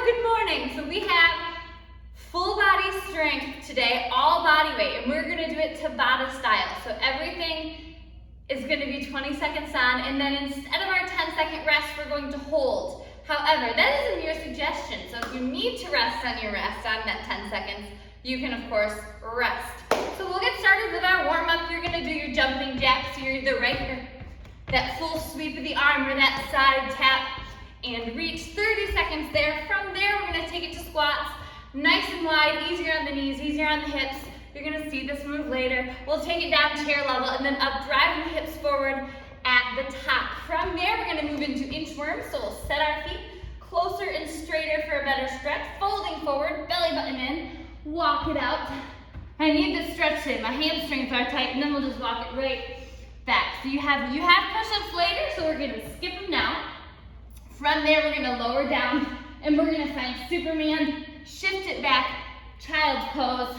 good morning. So we have full body strength today, all body weight, and we're gonna do it tabata style. So everything is gonna be 20 seconds on, and then instead of our 10-second rest, we're going to hold. However, that is a mere suggestion. So if you need to rest on your rest on that 10 seconds, you can of course rest. So we'll get started with our warm up. You're gonna do your jumping jacks. You're either right here, that full sweep of the arm or that side tap and reach. 30 seconds there. From there, we're gonna take it to squats. Nice and wide, easier on the knees, easier on the hips. You're gonna see this move later. We'll take it down chair level and then up, driving the hips forward at the top. From there, we're gonna move into inchworm. So we'll set our feet closer and straighter for a better stretch. Folding forward, belly button in, walk it out. I need this stretch today. My hamstrings are tight, and then we'll just walk it right back. So you have push-ups later, so we're gonna skip them now. From there, we're gonna lower down, and we're gonna find Superman, shift it back, child's pose,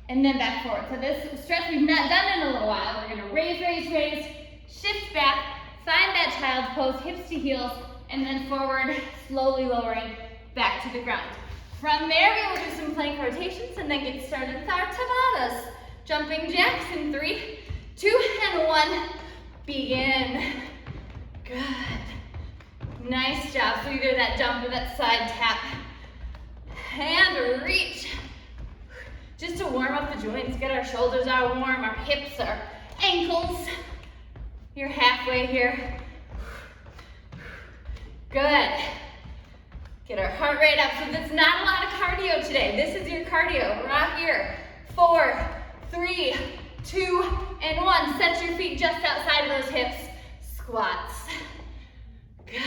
and then back forward. So this stretch we've not done in a little while. We're gonna raise, shift back, find that child's pose, hips to heels, and then forward, slowly lowering back to the ground. From there, we will do some plank rotations and then get started with our tabatas. Jumping jacks in 3, 2, and 1, begin. Good. Nice job. So either that jump or that side tap. And reach. Just to warm up the joints, get our shoulders all warm, our hips, our ankles. You're halfway here. Good. Get our heart rate up. So there's not a lot of cardio today. This is your cardio. Right here. 4, 3, 2, and 1. Set your feet just outside of those hips. Squats. Good.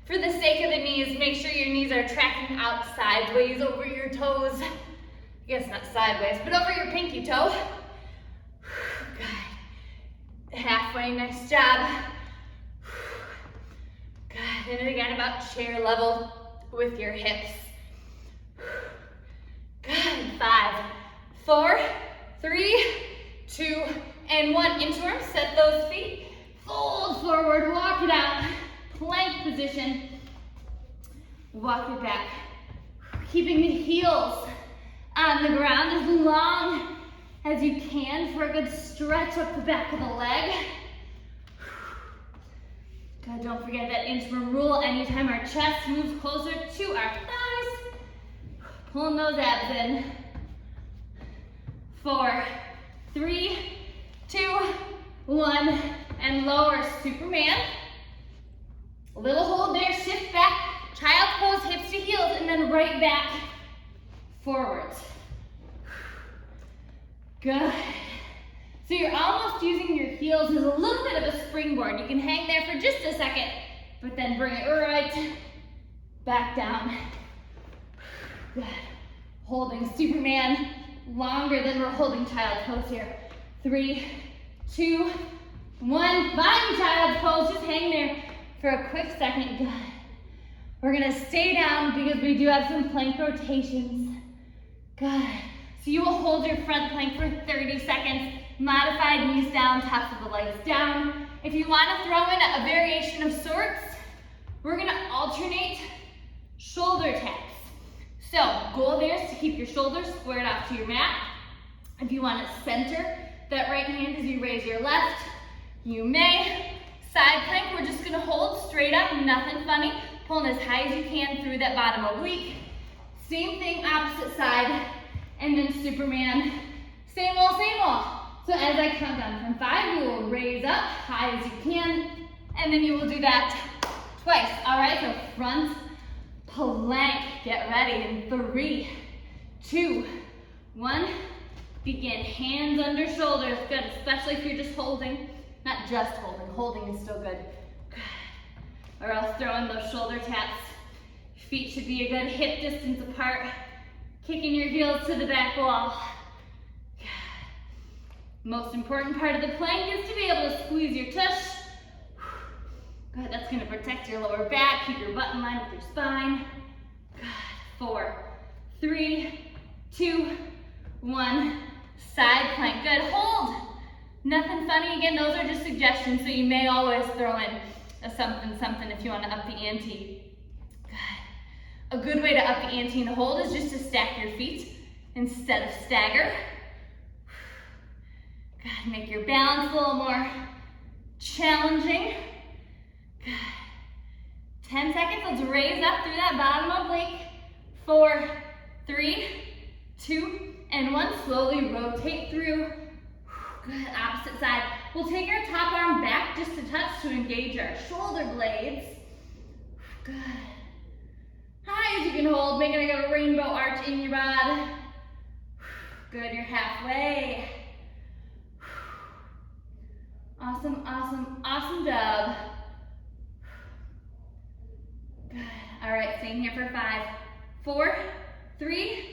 For the sake of the knees, make sure your knees are tracking out sideways over your toes. I guess not sideways, but over your pinky toe. Good. Halfway, nice job. Good. And again, about chair level with your hips. Good. 5, 4, 3, 2, and 1. Inchworm. Set those feet. Fold forward. Walk it out. Plank position. Walk it back. Keeping the heels on the ground as long as you can for a good stretch up the back of the leg. God, don't forget that inchworm rule. Anytime our chest moves closer to our thighs, pulling those abs in. 4, 3, 2, 1, and lower. Superman. A little hold there, shift back, child's pose, hips to heels, and then right back, forwards. Good. So you're almost using your heels as a little bit of a springboard. You can hang there for just a second, but then bring it right back down. Good. Holding Superman longer than we're holding child's pose here. 3, 2, 1. Find child's pose, just hang there for a quick second. Good. We're gonna stay down because we do have some plank rotations. Good. So you will hold your front plank for 30 seconds. Modified knees down, tops of the legs down. If you wanna throw in a variation of sorts, we're gonna alternate shoulder taps. So goal there is to keep your shoulders squared off to your mat. If you wanna center that right hand as you raise your left, you may. Side plank, we're just gonna hold straight up, nothing funny. Pulling as high as you can through that bottom oblique. Same thing, opposite side. And then Superman, same old, same old. So as I count down from 5, you will raise up high as you can. And then you will do that twice. All right, so front plank, get ready in 3, 2, 1. Begin, hands under shoulders. Good, especially if you're just holding. Not just holding is still good. Good. Or else throw in those shoulder taps. Feet should be a good hip distance apart. Kicking your heels to the back wall. Good. Most important part of the plank is to be able to squeeze your tush. Good, that's gonna protect your lower back, keep your butt in line with your spine. Good. 4, 3, 2, 1. Side plank, good, hold. Nothing funny, again, those are just suggestions, so you may always throw in a something if you want to up the ante. Good. A good way to up the ante in the hold is just to stack your feet instead of stagger. Good, make your balance a little more challenging. Good. 10 seconds, let's raise up through that bottom oblique. 4, 3, 2, and 1. Slowly rotate through. Good, opposite side. We'll take our top arm back just a touch to engage our shoulder blades. Good. High as you can hold, making like a rainbow arch in your bod. Good, you're halfway. Awesome, awesome, awesome job. Good. All right, staying here for 5, 4, 3,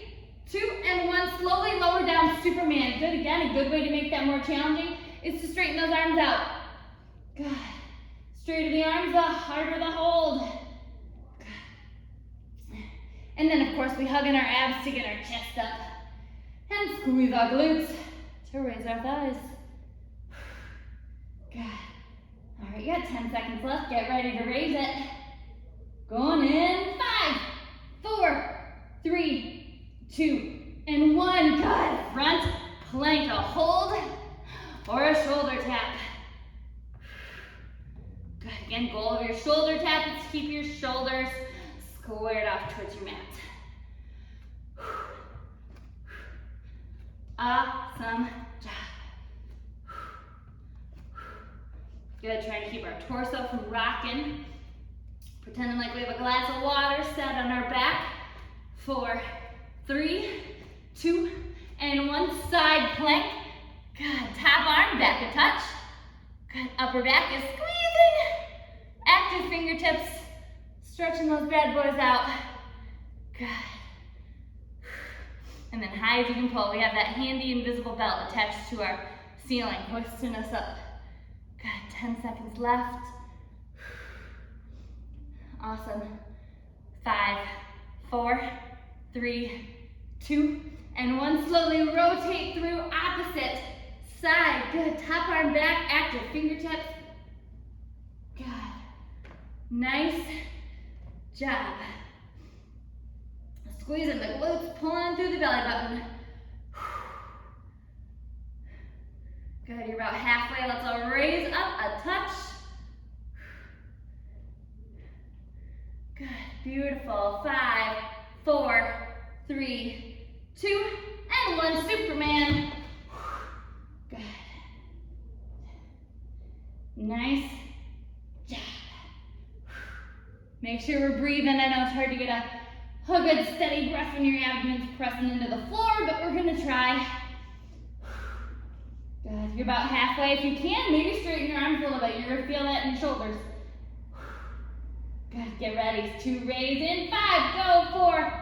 2, and 1. Slowly lower down, Superman. Good, again, a good way to make that more challenging is to straighten those arms out. Good. Straighter the arms, the harder the hold. Good. And then, of course, we hug in our abs to get our chest up. And squeeze our glutes to raise our thighs. Good. All right, you got 10 seconds left. Get ready to raise it. Going in. 5, 4, 3, 2, and 1. Good. Front plank, a hold or a shoulder tap. Good. Again, goal of your shoulder tap is to keep your shoulders squared off towards your mat. Awesome job. Good, trying to keep our torso from rocking. Pretending like we have a glass of water set on our back. 4, 3, 2, and 1. Side plank. Good, top arm back a touch. Good, upper back is squeezing. Active fingertips, stretching those bad boys out. Good. And then high as you can pull. We have that handy invisible belt attached to our ceiling, hoisting us up. Good, 10 seconds left. Awesome. 5, 4, 3, 2, and 1. Slowly rotate through opposite side. Good, top arm back, active fingertips. Good. Nice job. Squeezing the glutes, pulling through the belly button. Good, you're about halfway. Let's all raise up a touch. Good, beautiful. 5, 4, 3, 2, and 1. Superman. Good. Nice job. Make sure we're breathing. I know it's hard to get a good steady breath when your abdomen's pressing into the floor, but we're gonna try. Good, you're about halfway. If you can, maybe straighten your arms a little bit. You're gonna feel that in your shoulders. Good, get ready to raise in. 5, go, 4,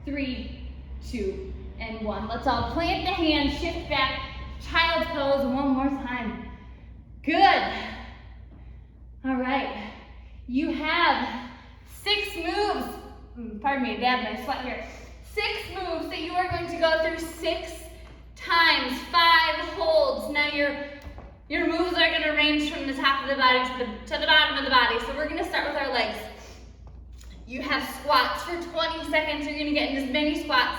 3, 2, and 1. Let's all plant the hands, shift back, child's pose one more time. Good. All right, you have 6 moves. Pardon me, dab my sweat here. 6 moves that you are going to go through 6 times, 5 holds. Now your moves are going to range from the top of the body to the bottom of the body. So we're going to start with our legs. You have squats for 20 seconds. You're going to get in as many squats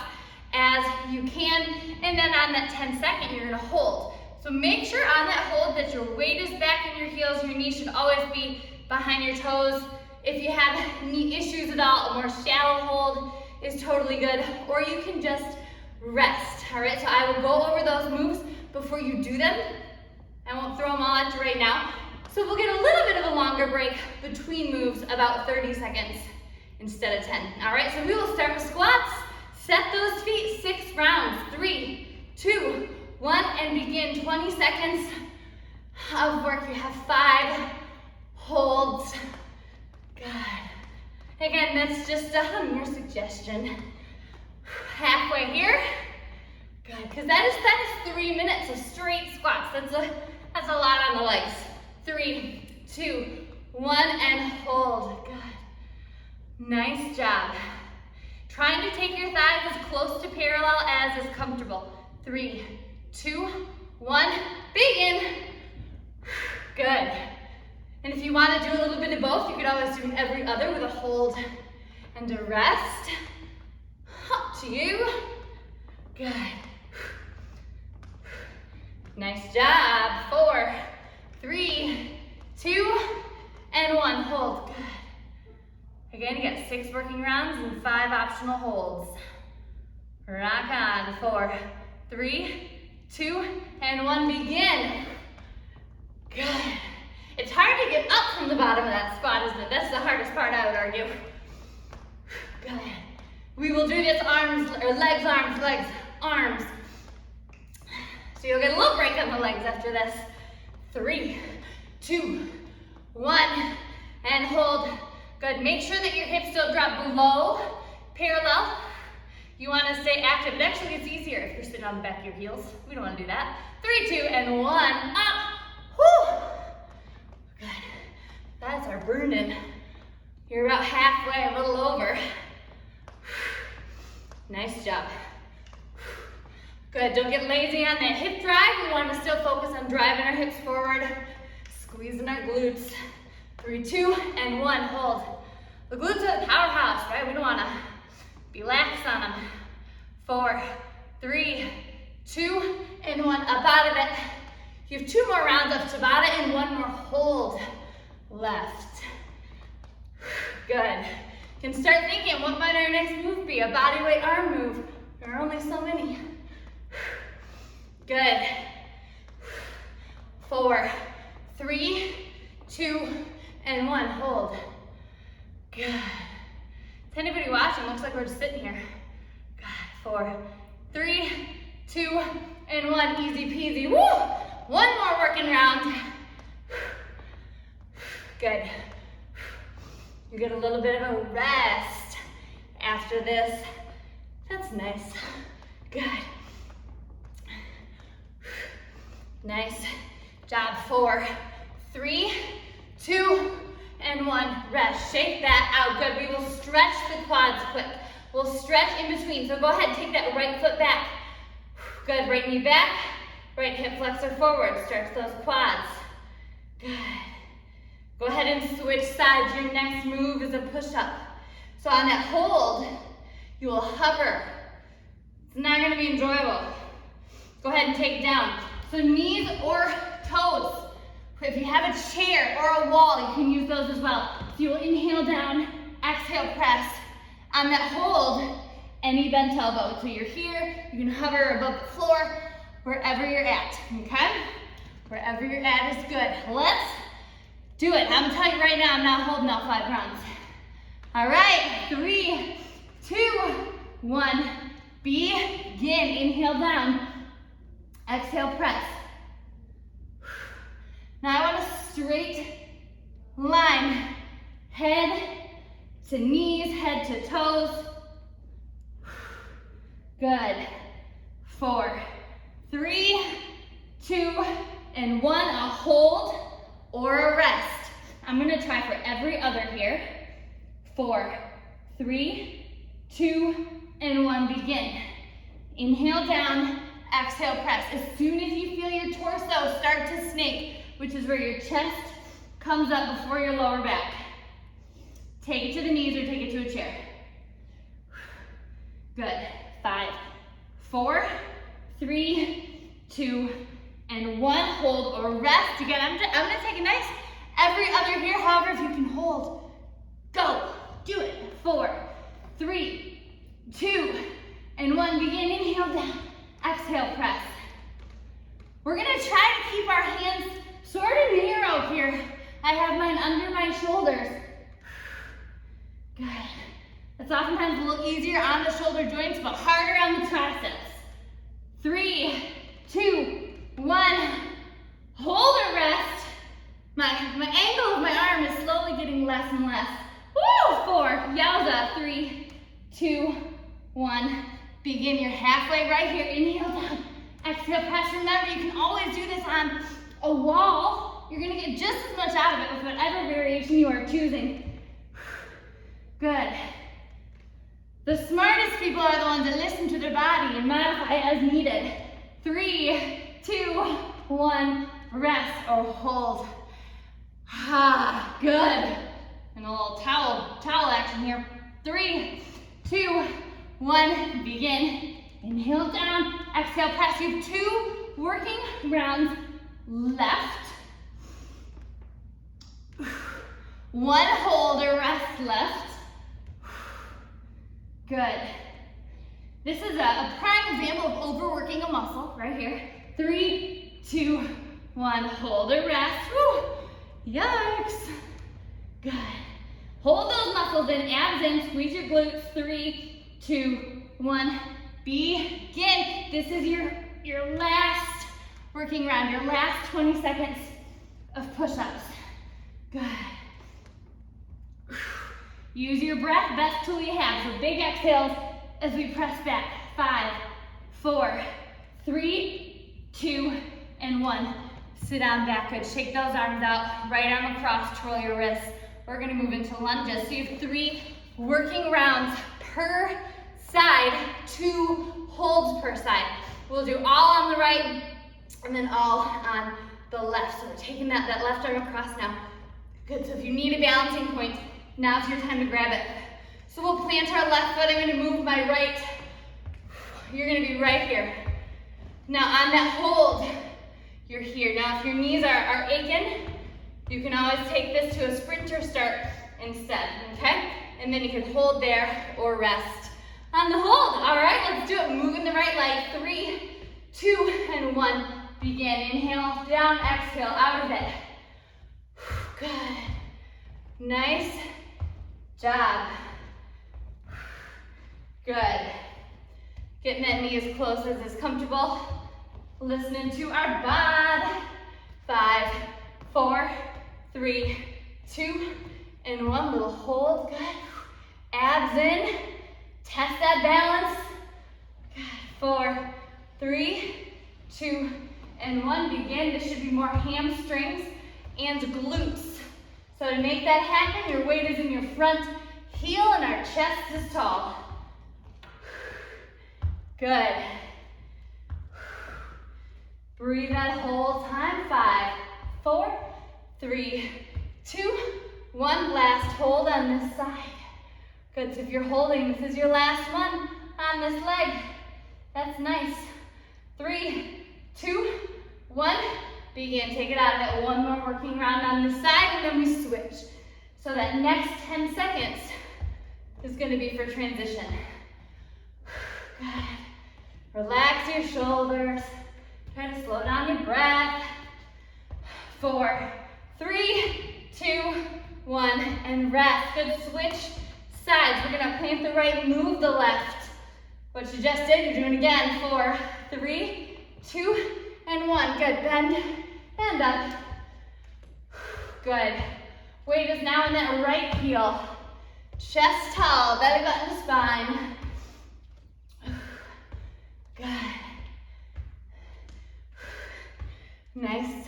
as you can. And then on that 10-second, you're going to hold. So make sure on that hold that your weight is back in your heels. Your knees should always be behind your toes. If you have knee issues at all, a more shallow hold is totally good. Or you can just rest. All right, so I will go over those moves before you do them. I won't throw them all at you right now. So we'll get a little bit of a longer break between moves, about 30 seconds instead of 10. All right, so we will start with squats. Set those feet, 6 rounds. 3, 2, 1, and begin. 20 seconds of work. You have 5 holds. Good. Again, that's just a mere suggestion. Halfway here. Good, because that is 3 minutes of straight squats. That's a lot on the legs. 3, 2, 1, and hold. Good. Nice job. Trying to take your thighs as close to parallel as is comfortable. 3, 2, 1, begin. Good. And if you want to do a little bit of both, you could always do every other with a hold and a rest. Up to you. Good. Nice job. 4, 3, 2, and 1. Hold. Good. Again, you got 6 working rounds and 5 optional holds. Rock on. 4, 3, 2, and 1. Begin. Good. It's hard to get up from the bottom of that squat, isn't it? That's the hardest part, I would argue. Good. We will do this arms, or legs, arms, legs, arms. So you'll get a little break on the legs after this. 3, 2, 1, and hold. Good. Make sure that your hips don't drop below parallel. You want to stay active. It actually gets easier if you're sitting on the back of your heels. We don't want to do that. 3, 2, and 1. Up. Whew. Good. That's our burn-in. You're about halfway, a little over. Nice job. Good. Don't get lazy on that hip drive. We want to still focus on driving our hips forward, squeezing our glutes. 3, 2, and 1. Hold. The glutes are the powerhouse, right? We don't want to be lax on them. 4, 3, 2, and 1. Up out of it. You have 2 more rounds of tabata and 1 more hold left. Good. You can start thinking, what might our next move be? A bodyweight arm move. There are only so many. Good. 4, 3, 2, and 1. Hold. Good. To anybody watching, looks like we're just sitting here. Good. 4, 3, 2, and 1. Easy peasy. Woo! 1 more working round. Good. You get a little bit of a rest after this. That's nice. Good. Nice job. 4, 3, 2, and 1. Rest. Shake that out. Good. We will stretch the quads quick. We'll stretch in between. So go ahead, take that right foot back. Good. Right knee back. Right hip flexor forward. Stretch those quads. Good. Go ahead and switch sides. Your next move is a push-up. So on that hold, you will hover. It's not going to be enjoyable. Go ahead and take it down. So knees or toes. If you have a chair or a wall, you can use those as well. So you will inhale down, exhale, press. On that hold, any bent elbow. So you're here, you can hover above the floor, wherever you're at, okay? Wherever you're at is good. Let's do it. I'm telling you right now, I'm not holding all 5 rounds. All right, 3, 2, 1. Begin. Inhale down. Exhale, press. Now I want a straight line. Head to knees, head to toes. Good. 4, 3, 2, and 1. A hold or a rest. I'm gonna try for every other here. 4, 3, 2, and 1. Begin. Inhale down, exhale, press. As soon as you feel your torso start to snake, which is where your chest comes up before your lower back, take it to the knees or take it to a chair. Good. 5, 4, 3, 2, and 1. Hold or rest. Again, I'm gonna take a nice every other here. However, if you can hold, go. Do it. 4, 3, 2, and 1. Begin. Inhale down. Exhale, press. We're gonna try to keep our hands sort of narrow here. I have mine under my shoulders. Good. It's oftentimes a little easier on the shoulder joints, but harder on the triceps. 3, 2, 1. Hold or rest. My angle of my arm is slowly getting less and less. Woo! 4. Yowza. 3, 2, 1. Begin. You're halfway right here. Inhale down. Exhale, press. Remember, you can always do this on a wall. You're gonna get just as much out of it with whatever variation you are choosing. Good. The smartest people are the ones that listen to their body and modify as needed. 3, 2, 1. Rest or hold. Ah, good. And a little towel action here. 3, 2, 1, begin. Inhale down, exhale, press. You have 2 working rounds left. 1 hold or rest left. Good. This is a prime example of overworking a muscle right here. 3, 2, 1, hold or rest. Woo. Yikes. Good. Hold those muscles in, abs in, squeeze your glutes. 3, 2, 1, begin. This is your last working round, your last 20 seconds of push-ups. Good. Use your breath, best tool you have. So big exhales as we press back. 5, 4, 3, 2, and 1. Sit down back, good. Shake those arms out, right arm across, twirl your wrists. We're gonna move into lunges. So you have 3 working rounds per side, 2 holds per side. We'll do all on the right and then all on the left. So we're taking that left arm across now. Good, so if you need a balancing point, now's your time to grab it. So we'll plant our left foot. I'm gonna move my right. You're gonna be right here. Now on that hold, you're here. Now if your knees are aching, you can always take this to a sprinter start instead, okay? And then you can hold there or rest on the hold. All right, let's do it. Moving the right leg. 3, 2, and 1. Begin. Inhale, down, exhale, out of it. Good. Nice job. Good. Getting that knee as close as is comfortable. Listening to our bod. 5, 4, 3, 2, and 1. Little hold. Good. Abs in. Test that balance. Good. 4, 3, 2, and 1. Begin. This should be more hamstrings and glutes. So to make that happen, your weight is in your front heel and our chest is tall. Good. Breathe that whole time. 5, 4, 3, 2, 1. Last hold on this side. Good, so if you're holding, this is your last one on this leg. That's nice. 3, 2, 1. Begin, take it out of it. 1 more working round on this side, and then we switch. So that next 10 seconds is gonna be for transition. Good. Relax your shoulders. Try to slow down your breath. 4, 3, 2, 1, and rest. Good, switch sides. We're gonna plant the right, move the left. What you just did, you're doing again. 4, 3, 2, and 1. Good, bend and up. Good. Weight is now in that right heel. Chest tall, belly button to spine. Good. Nice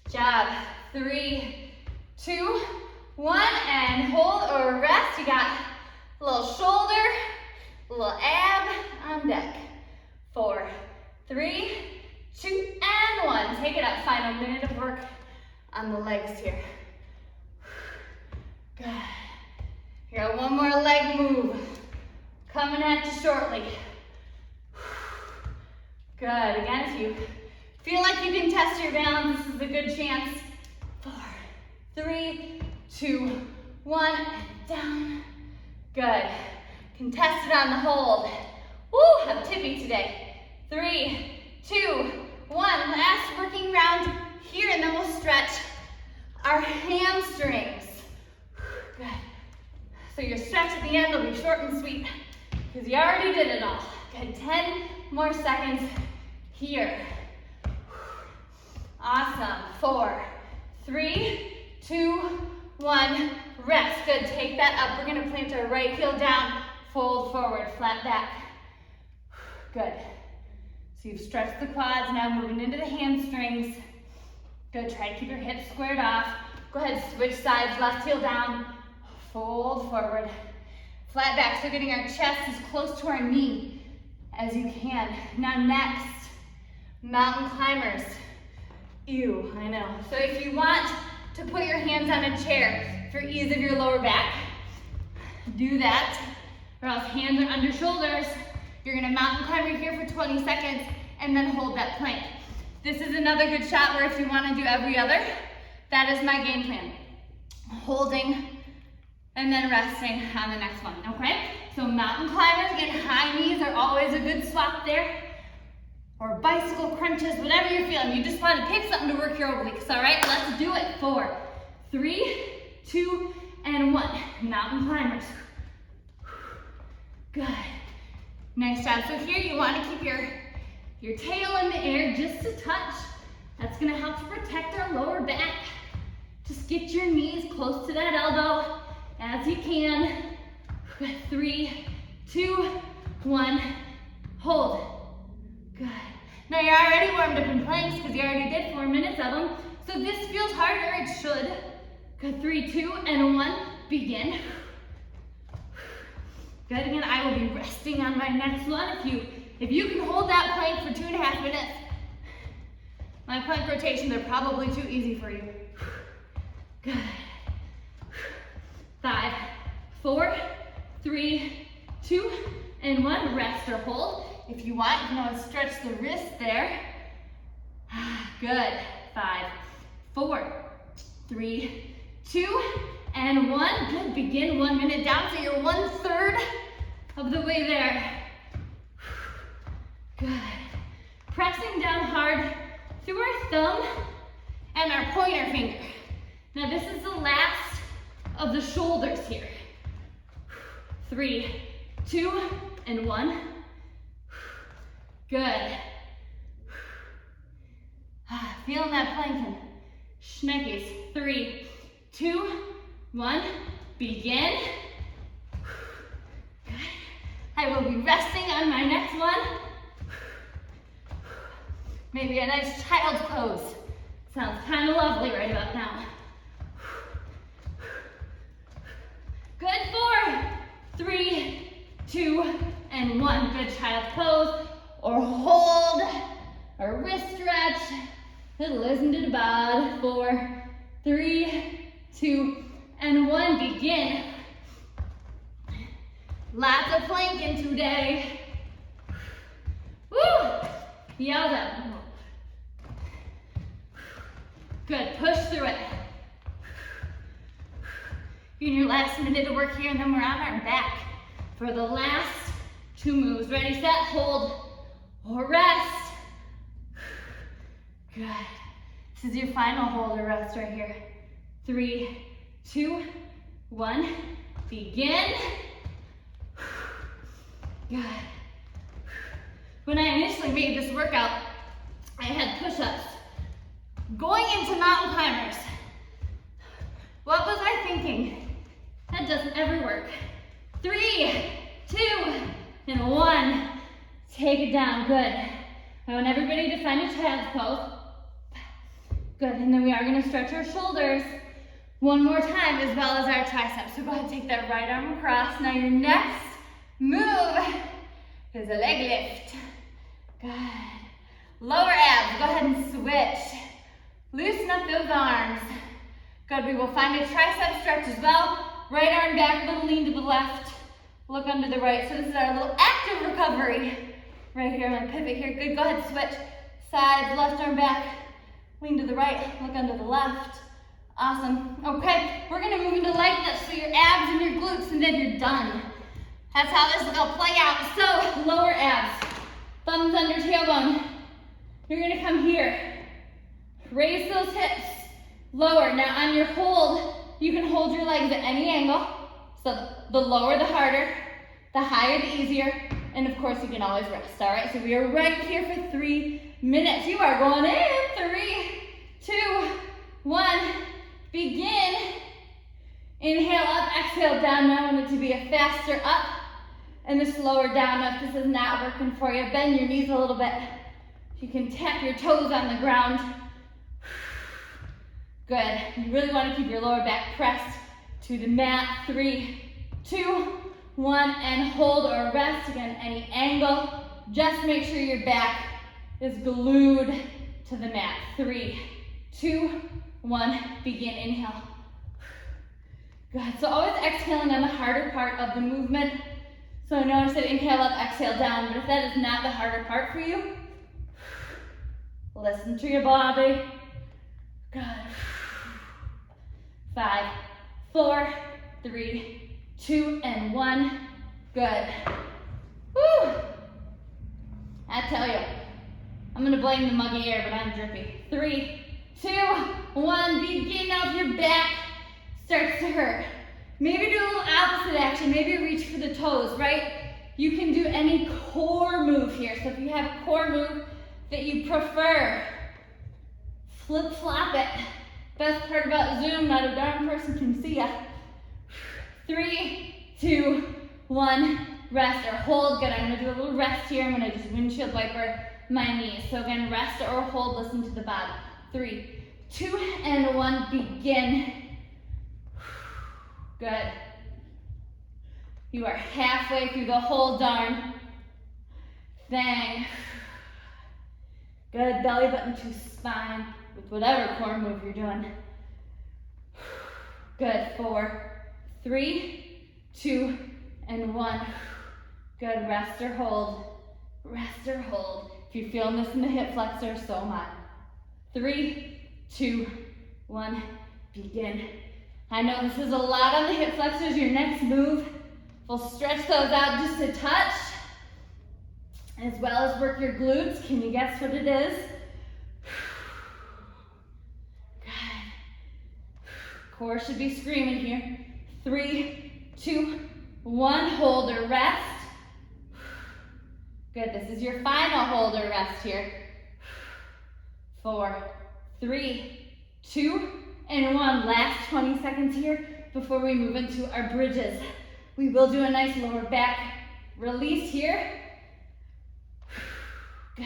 job. 3, 2, 1, and hold or rest. You got a little shoulder, a little ab on deck. 4, 3, 2, and 1. Take it up. Final minute of work on the legs here. Good. You got 1 more leg move coming at you shortly. Good. Again, if you feel like you can test your balance, this is a good chance. 4, 3, 2, 1, and down. Good. Can test it on the hold. Woo, I'm tippy today. 3, 2, 1. Last working round here, and then we'll stretch our hamstrings. Good. So your stretch at the end will be short and sweet because you already did it all. Good. 10 more seconds here. Awesome. 4, 3, 2, 1. Rest. Good. Take that up. We're going to plant our right heel down. Fold forward. Flat back. Good. So you've stretched the quads. Now moving into the hamstrings. Good. Try to keep your hips squared off. Go ahead. Switch sides. Left heel down. Fold forward. Flat back. So getting our chest as close to our knee as you can. Now next, mountain climbers. Ew, I know. So if you want to put your hands on a chair for ease of your lower back, do that, or else hands are under shoulders. You're gonna mountain climb right here for 20 seconds and then hold that plank. This is another good shot where if you wanna do every other, that is my game plan. Holding and then resting on the next one, okay? So mountain climbers, again, high knees are always a good swap there. Or bicycle crunches, whatever you're feeling. You just wanna pick something to work your obliques, all right? Let's do it. 4, 3, 2, and 1. Mountain climbers. Good. Nice job. So here you want to keep your tail in the air just a touch. That's going to help to protect our lower back. Just get your knees close to that elbow as you can. 3, 2, 1. Hold. Good. Now you're already warmed up in planks because you already did 4 minutes of them. So this feels harder. It should. Good. 3, 2, and 1. Begin. Good. Again, I will be resting on my next one. If you can hold that plank for 2.5 minutes, my plank rotations are probably too easy for you. Good. 5, 4, 3, 2, and 1. Rest or hold. If you want, you can always stretch the wrist there. Good. 5, 4, 3, 2, and 1. Good. Begin 1 minute down, so you're 1/3 of the way there. Good. Pressing down hard through our thumb and our pointer finger. Now this is the last of the shoulders here. 3, 2, and 1. Good. Feeling that planking. Schneckis. 3, 2, 1. Begin. Good. I will be resting on my next one. Maybe a nice child's pose. Sounds kind of lovely right about now. Good. 4, 3, 2, and 1. Good child's pose. Or hold, or wrist stretch. Listen to the bod. 4, 3, 2, and 1. Begin. Lots of planking today. Woo! Yell up. Good. Push through it. In your last minute of work here, and then we're on our back for the last 2 moves. Ready, set, hold, or rest. Good. This is your final hold or rest right here. 3, 2, 1. Begin. Good. When I initially made this workout, I had push-ups. Going into mountain climbers, what was I thinking? That doesn't ever work. 3, 2, and 1. Take it down. Good. I want everybody to find a child's pose. Good. And then we are going to stretch our shoulders one more time as well as our triceps. So go ahead and take that right arm across. Now your next move is a leg lift. Good. Lower abs. Go ahead and switch. Loosen up those arms. Good. We will find a tricep stretch as well. Right arm back, a little lean to the left. Look under the right. So this is our little active recovery. Right here, I'm gonna pivot here. Good, go ahead, switch. Sides, left arm back, lean to the right, look under the left. Awesome. Okay, we're gonna move into leg lifts, so your abs and your glutes, and then you're done. That's how this is gonna play out. So, lower abs, thumbs under tailbone. You're gonna come here. Raise those hips, lower. Now on your hold, you can hold your legs at any angle. So the lower, the harder, the higher, the easier. And of course, you can always rest, all right? So we are right here for 3 minutes. You are going in. 3, 2, 1. Begin. Inhale up, exhale down. Now I want it to be a faster up and a slower down. If this is not working for you, bend your knees a little bit. You can tap your toes on the ground. Good. You really want to keep your lower back pressed to the mat. 3, 2, 1, and hold or rest. Again, any angle. Just make sure your back is glued to the mat. 3, 2, 1, begin. Inhale. Good, so always exhaling on the harder part of the movement. So I know I said inhale up, exhale down, but if that is not the harder part for you, listen to your body. Good. 5, 4, 3, 2, and 1. Good. Woo! I tell you, I'm gonna blame the muggy air, but I'm drippy. 3, 2, 1, begin. Now if your back starts to hurt, maybe do a little opposite action, maybe reach for the toes, right? You can do any core move here. So if you have a core move that you prefer, flip flop it. Best part about Zoom, not a darn person can see ya. 3, 2, 1, rest or hold. Good, I'm gonna do a little rest here. I'm gonna just windshield wiper my knees. So again, rest or hold, listen to the body. 3, 2, and 1, begin. Good. You are halfway through the whole darn thing. Good, belly button to spine with whatever core move you're doing. Good, 4, 3, 2, and 1. Good, rest or hold. Rest or hold. If you're feeling this in the hip flexor, so am I. 3, 2, 1, begin. I know this is a lot on the hip flexors. Your next move, we'll stretch those out just a touch, as well as work your glutes. Can you guess what it is? Good. Core should be screaming here. 3, 2, 1, hold or rest. Good, this is your final hold or rest here. 4, 3, 2, and 1. Last 20 seconds here before we move into our bridges. We will do a nice lower back release here. Good.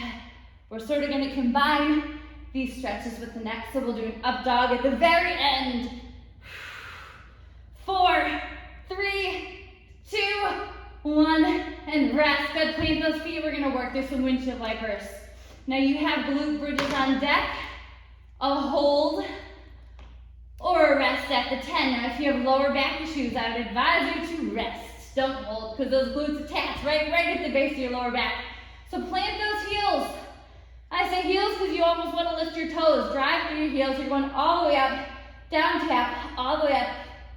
We're sort of going to combine these stretches with the neck, so we'll do an up dog at the very end. 4, 3, 2, 1, and rest. Good, plant those feet. We're going to work through some windshield wipers. Now you have glute bridges on deck, a hold, or a rest at the 10. Now if you have lower back issues, I would advise you to rest. Don't hold, because those glutes attach right at the base of your lower back. So plant those heels. I say heels because you almost want to lift your toes. Drive through your heels. You're going all the way up, down tap, all the way up,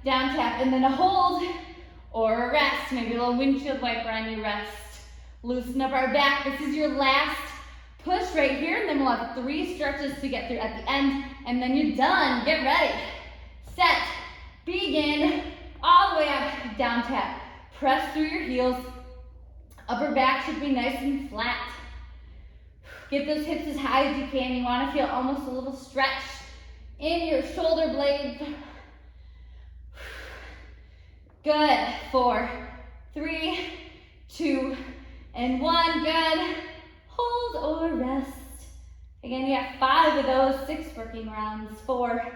down tap, and then a hold or a rest. Maybe a little windshield wiper on your rest. Loosen up our back. This is your last push right here, and then we'll have 3 stretches to get through at the end, and then you're done. Get ready. Set. Begin. All the way up, down tap. Press through your heels. Upper back should be nice and flat. Get those hips as high as you can. You want to feel almost a little stretch in your shoulder blades. Good. 4, 3, 2, and 1. Good. Hold or rest. Again, you have 5 of those, 6 working rounds. 4,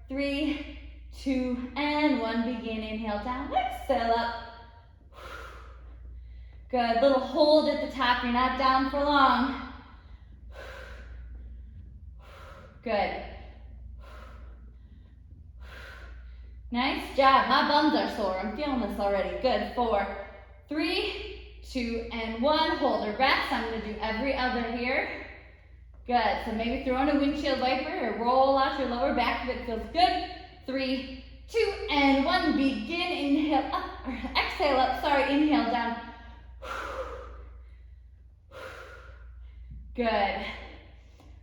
3, 2, and 1. Begin. Inhale down. Exhale up. Good. Little hold at the top. You're not down for long. Good. Nice job. My bums are sore. I'm feeling this already. Good. 4, 3, 2, and 1. Hold or rest. I'm going to do every other here. Good. So maybe throw in a windshield wiper or roll out your lower back if it feels good. 3, 2, and 1. Begin. Inhale up, or exhale up. Sorry. Inhale down. Good.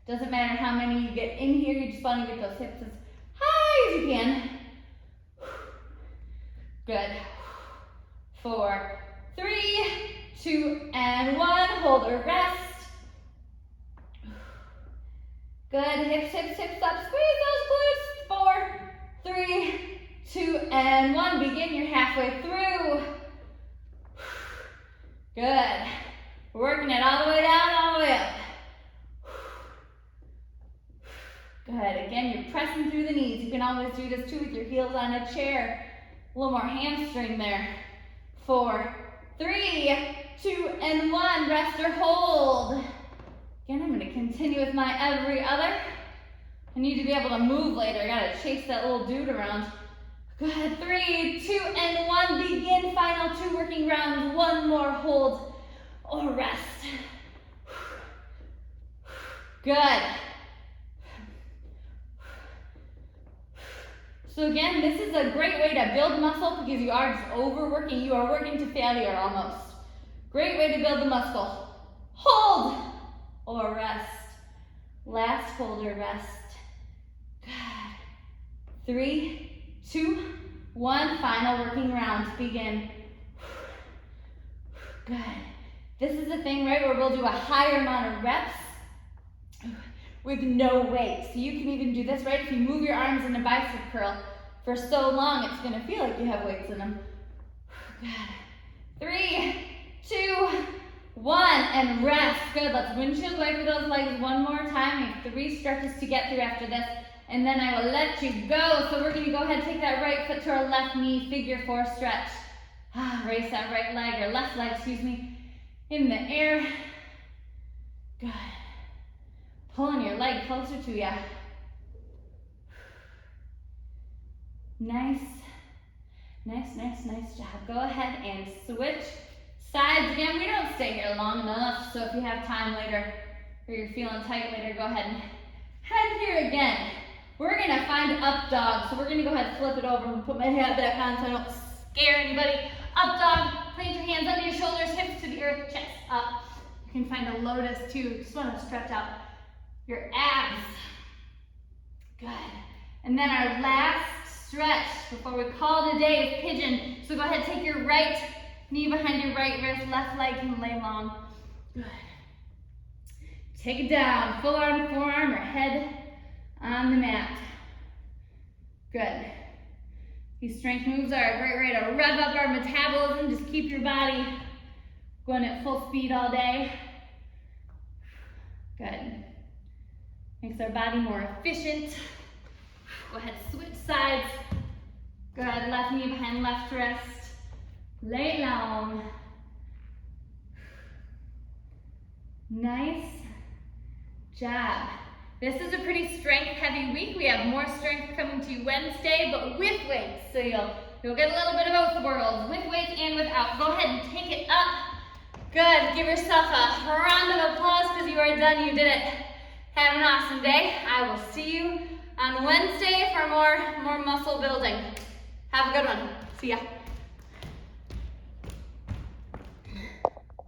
Doesn't matter how many you get in here. You just want to get those hips as high as you can. Good. 4, 3, 2, and 1. Hold or rest. Good. Hips, hips, hips up. Squeeze those glutes. 4, 3, 2, and 1. Begin. You're halfway through. Good. We're working it all the way down, all the way up. Good. Again, you're pressing through the knees. You can always do this too with your heels on a chair. A little more hamstring there. 4, 3, 2, and 1. Rest or hold. Again, I'm going to continue with my every other. I need to be able to move later. I got to chase that little dude around. Good, 3, 2, and 1. Begin final 2 working rounds. 1 more hold or rest. Good. So again, this is a great way to build muscle because you are just overworking. You are working to failure almost. Great way to build the muscle. Hold or rest. Last hold or rest. Good. 3, 2, 1. Final working round. Begin. Good. This is the thing, right, where we'll do a higher amount of reps with no weight. So you can even do this, right? If you move your arms in a bicep curl for so long, it's gonna feel like you have weights in them. Good. 3, 2, 1, and rest. Good, let's windshield wiper those legs one more time. We have 3 stretches to get through after this, and then I will let you go. So we're gonna go ahead and take that right foot to our left knee, figure 4 stretch. Raise that right leg, or left leg, excuse me, in the air. Good. Pulling your leg closer to you. Nice. Nice job. Go ahead and switch sides again. We don't stay here long enough, so if you have time later or you're feeling tight later, go ahead and head here again. We're gonna find up dog, so we're gonna go ahead and flip it over and put my hat back on so I don't scare anybody. Up dog, plant your hands under your shoulders, hips to the earth, chest up. You can find a lotus too. Just want to stretch out your abs. Good. And then our last stretch before we call it a day is pigeon. So go ahead, take your right knee behind your right wrist, left leg can lay long. Good. Take it down, full arm, forearm, or head on the mat. Good. These strength moves are a great way to rev up our metabolism. Just keep your body going at full speed all day. Good. Makes our body more efficient. Go ahead, switch sides. Good, left knee behind left wrist. Lay long. Nice job. This is a pretty strength-heavy week. We have more strength coming to you Wednesday, but with weights. So you'll get a little bit of both worlds, with weights and without. Go ahead and take it up. Good. Give yourself a round of applause because you are done. You did it. Have an awesome day. I will see you on Wednesday for more muscle building. Have a good one. See ya.